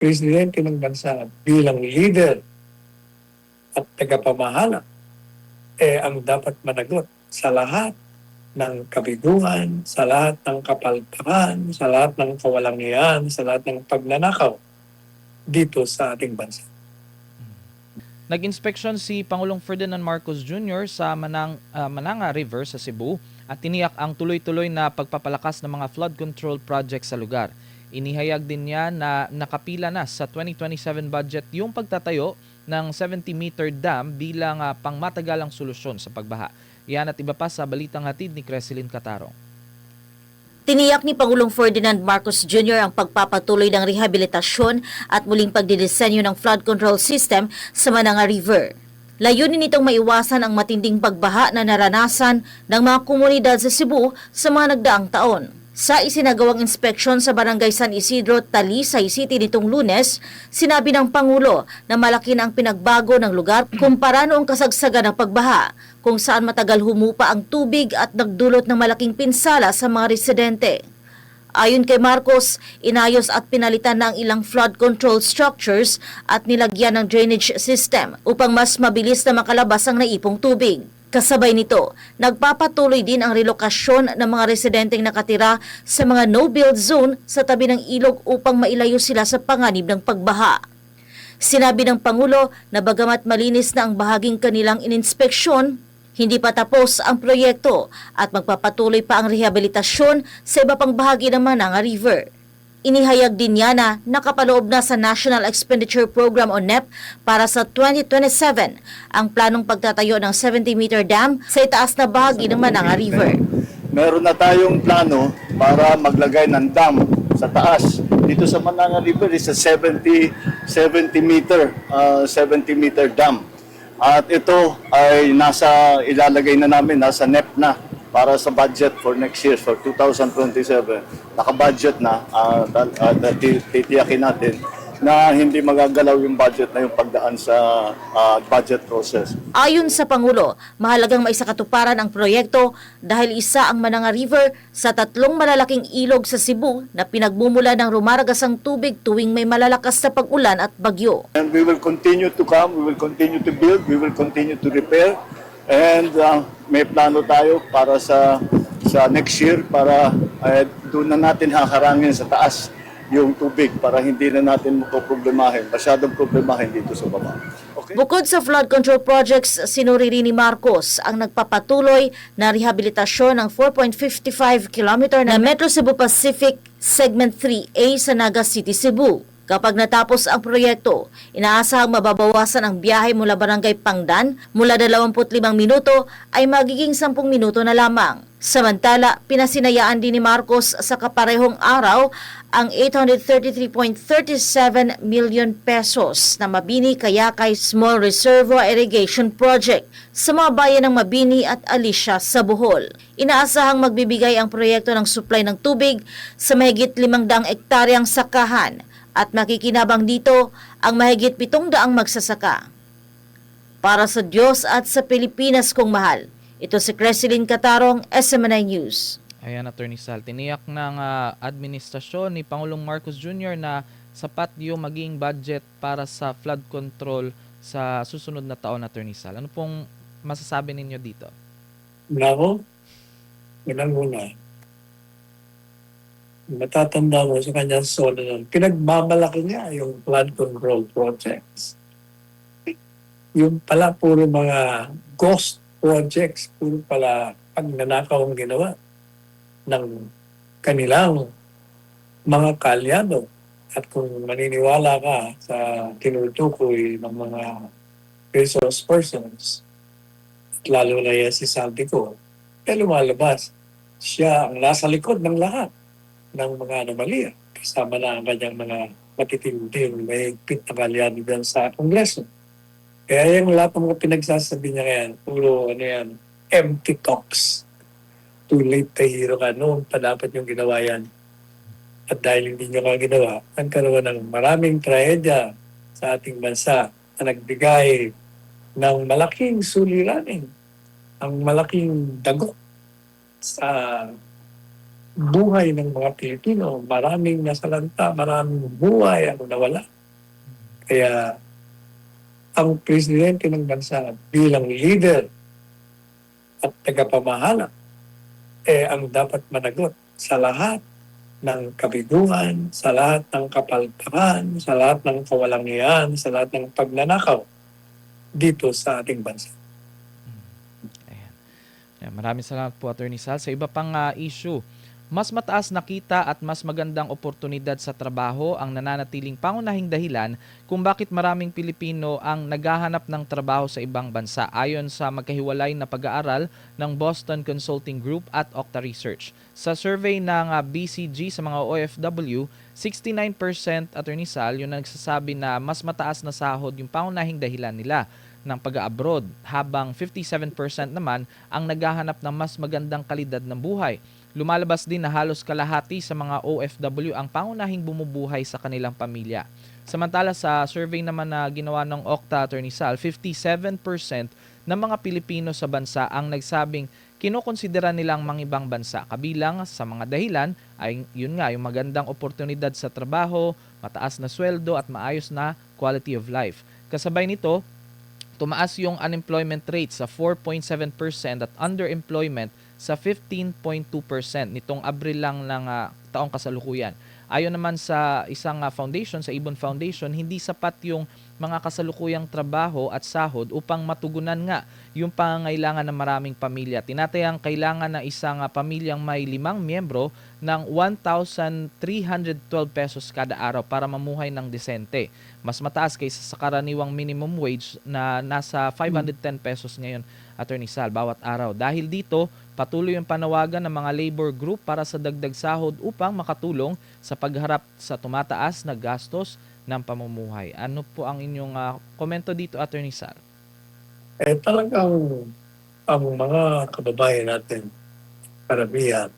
presidente ng bansa bilang leader at tagapamahala, ang dapat managot sa lahat ng kabiguan, sa lahat ng kapalpakan, sa lahat ng kawalangian, sa lahat ng pagnanakaw dito sa ating bansa. Nag-inspeksyon si Pangulong Ferdinand Marcos Jr. sa Mananga River sa Cebu at tiniyak ang tuloy-tuloy na pagpapalakas ng mga flood control projects sa lugar. Inihayag din niya na nakapila na sa 2027 budget yung pagtatayo ng 70-meter dam bilang pangmatagalang solusyon sa pagbaha. Yan at iba pa sa balitang hatid ni Creselyn Catarong. Tiniyak ni Pangulong Ferdinand Marcos Jr. ang pagpapatuloy ng rehabilitasyon at muling pagdidisenyo ng flood control system sa Mananga River. Layunin nitong maiwasan ang matinding pagbaha na naranasan ng mga komunidad sa Cebu sa mga nagdaang taon. Sa isinagawang inspeksyon sa Barangay San Isidro, Talisay City nitong Lunes, sinabi ng Pangulo na malaki na ang pinagbago ng lugar kumpara noong kasagsagan ng pagbaha, kung saan matagal humupa ang tubig at nagdulot ng malaking pinsala sa mga residente. Ayon kay Marcos, inayos at pinalitan na ang ilang flood control structures at nilagyan ng drainage system upang mas mabilis na makalabas ang naipong tubig. Kasabay nito, nagpapatuloy din ang relokasyon ng mga residenteng nakatira sa mga no-build zone sa tabi ng ilog upang mailayo sila sa panganib ng pagbaha. Sinabi ng Pangulo na bagamat malinis na ang bahaging kanilang ininspeksyon, hindi pa tapos ang proyekto at magpapatuloy pa ang rehabilitasyon sa iba pang bahagi ng Mananga River. Inihayag din niya na nakapaloob na sa National Expenditure Program o NEP para sa 2027 ang planong pagtatayo ng 70-meter dam sa itaas na bahagi ng Mananga River. Meron na tayong plano para maglagay ng dam sa taas. Dito sa Mananga River is a 70-meter dam. At ito ay ilalagay na namin, nasa NEP na para sa budget for next year, for 2027. Naka-budget na, titiyakin natin na hindi magagalaw yung budget na yung pagdaan sa budget process. Ayon sa Pangulo, mahalagang maisakatuparan ang proyekto dahil isa ang Mananga River sa 3 malalaking ilog sa Cebu na pinagmumula ng rumaragas ang tubig tuwing may malalakas na pag-ulan at bagyo. And we will continue to come, we will continue to build, we will continue to repair, and may plano tayo para sa next year para doon na natin haharangin sa taas yung tubig para hindi na natin masyadong problemahin dito sa baba. Okay? Bukod sa flood control projects, sinuri rin ni Marcos ang nagpapatuloy na rehabilitasyon ng 4.55 km na Metro Cebu Pacific Segment 3A sa Naga City, Cebu. Kapag natapos ang proyekto, inaasahang mababawasan ang biyahe mula Barangay Pangdan mula 25 minuto ay magiging 10 minuto na lamang. Samantala, pinasinayaan din ni Marcos sa kaparehong araw ang 833.37 million pesos na Mabini Kayakay Small Reservoir Irrigation Project sa mga bayan ng Mabini at Alicia sa Bohol. Inaasahang magbibigay ang proyekto ng supply ng tubig sa mahigit 500 ektaryang sakahan at makikinabang dito ang mahigit 700 magsasaka. Para sa Diyos at sa Pilipinas kong mahal, ito si Creselyn Catarong, SMNI News. Ayan, Attorney Sal, tiniyak ng administrasyon ni Pangulong Marcos Jr. na sapat yung maging budget para sa flood control sa susunod na taon, Attorney Sal. Ano pong masasabi ninyo dito? Nako, unang-una, matatanda mo sa kanyang solo nun, pinagmamalaki niya yung flood control projects. Yung pala, puro mga ghost projects, puro pala pagnanakaw ang ginawa ng kanilang mga kalyado. At kung maniniwala ka sa tinutukoy ng mga resource persons, lalo na yan si Saldico, lumalabas siya ang nasa likod ng lahat ng mga anomalya. Kasama na ang kanyang mga matitinding may higpit na kalyado dyan sa Kongreso. Kaya yung lahat ng mga pinagsasabi niya ngayon, puro empty talks. Too late to hero ka. Noon pa dapat yung ginawa yan. At dahil hindi niya ginawa, nagkaroon ng maraming trahedya sa ating bansa na nagbigay ng malaking suliranin, ang malaking dagok sa buhay ng mga Pilipino. Maraming nasalanta, maraming buhay ang nawala. Kaya ang presidente ng bansa bilang leader at tagapamahala ang dapat managot sa lahat ng kabiduhan, sa lahat ng kapalpakan, sa lahat ng kawalangian, sa lahat ng pagnanakaw dito sa ating bansa. Ayan. Ayan, maraming salamat po, Attorney Sal. Sa iba pang issue, mas mataas na kita at mas magandang oportunidad sa trabaho ang nananatiling pangunahing dahilan kung bakit maraming Pilipino ang naghahanap ng trabaho sa ibang bansa ayon sa magkahiwalay na pag-aaral ng Boston Consulting Group at Okta Research. Sa survey ng BCG sa mga OFW, 69% Attorney Sal yung nagsasabi na mas mataas na sahod yung pangunahing dahilan nila ng pag-abroad, habang 57% naman ang naghahanap ng mas magandang kalidad ng buhay. Lumalabas din na halos kalahati sa mga OFW ang pangunahing bumubuhay sa kanilang pamilya. Samantala sa survey naman na ginawa ng Okta, Attorney Sal, 57% ng mga Pilipino sa bansa ang nagsabing kinokonsidera nilang mangibang bansa. Kabilang sa mga dahilan ay yun nga, yung magandang oportunidad sa trabaho, mataas na sweldo at maayos na quality of life. Kasabay nito, tumaas yung unemployment rate sa 4.7% at underemployment sa 15.2% nitong Abril lang ng taong kasalukuyan. Ayon naman sa isang foundation, sa Ibon Foundation, hindi sapat yung mga kasalukuyang trabaho at sahod upang matugunan nga yung pangangailangan ng maraming pamilya. Tinatayang kailangan ng isang pamilyang may 5 miyembro ng 1,312 pesos kada araw para mamuhay ng desente. Mas mataas kaysa sa karaniwang minimum wage na nasa 510 pesos ngayon, Attorney Sal, bawat araw. Dahil dito, patuloy ang panawagan ng mga labor group para sa dagdag sahod upang makatulong sa pagharap sa tumataas na gastos ng pamumuhay. Ano po ang inyong komento dito, Attorney Sal? Talagang ang mga kababayan natin, karamihan,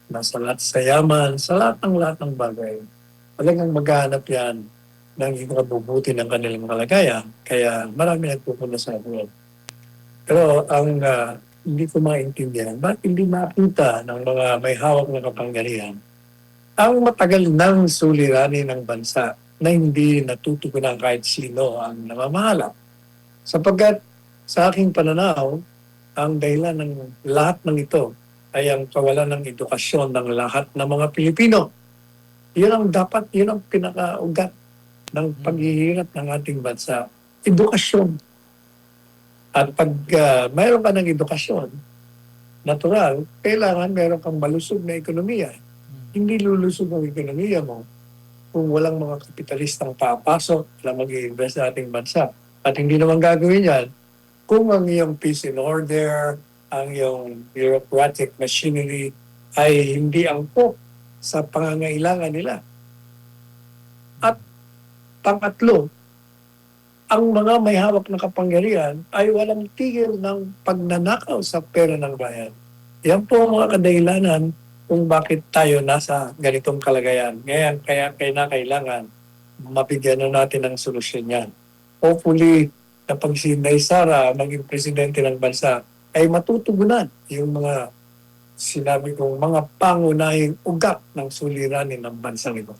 nasa lahat sa yaman, sa lahat ng bagay, talagang maghahanap yan ng ikabubuti ng kanilang kalagayan. Kaya marami nagpupunta sa abroad. Pero ang hindi ko maintindihan, bakit hindi makita ng mga may hawak na kapangyarihan ang matagal nang suliranin ng bansa na hindi natutugunan kahit sino ang namamahala. Sapagkat sa aking pananaw, ang dahilan ng lahat ng ito ay ang kawalan ng edukasyon ng lahat ng mga Pilipino. Yun ang dapat, yun ang pinakaugat ng paghihirap ng ating bansa. Edukasyon. At pag mayroon ka ng edukasyon, natural, kailangan mayroon kang malusog na ekonomiya. Hindi lulusog ang ekonomiya mo kung walang mga kapitalistang papasok na mag-i-invest sa ating bansa. At hindi naman gagawin yan kung ang iyong peace and order, ang iyong bureaucratic machinery ay hindi angkop sa pangangailangan nila. At pangatlo, ang mga may hawak na kapangyarihan ay walang tigil ng pagnanakaw sa pera ng bayan. Yan po ang mga kadahilanan kung bakit tayo nasa ganitong kalagayan. Ngayon, kaya kailangan mabigyan na natin ng solusyon yan. Hopefully, na pag si Inday Sara maging presidente ng bansa, ay matutugunan yung mga sinabi kong mga pangunahing ugat ng suliranin ng bansang ito.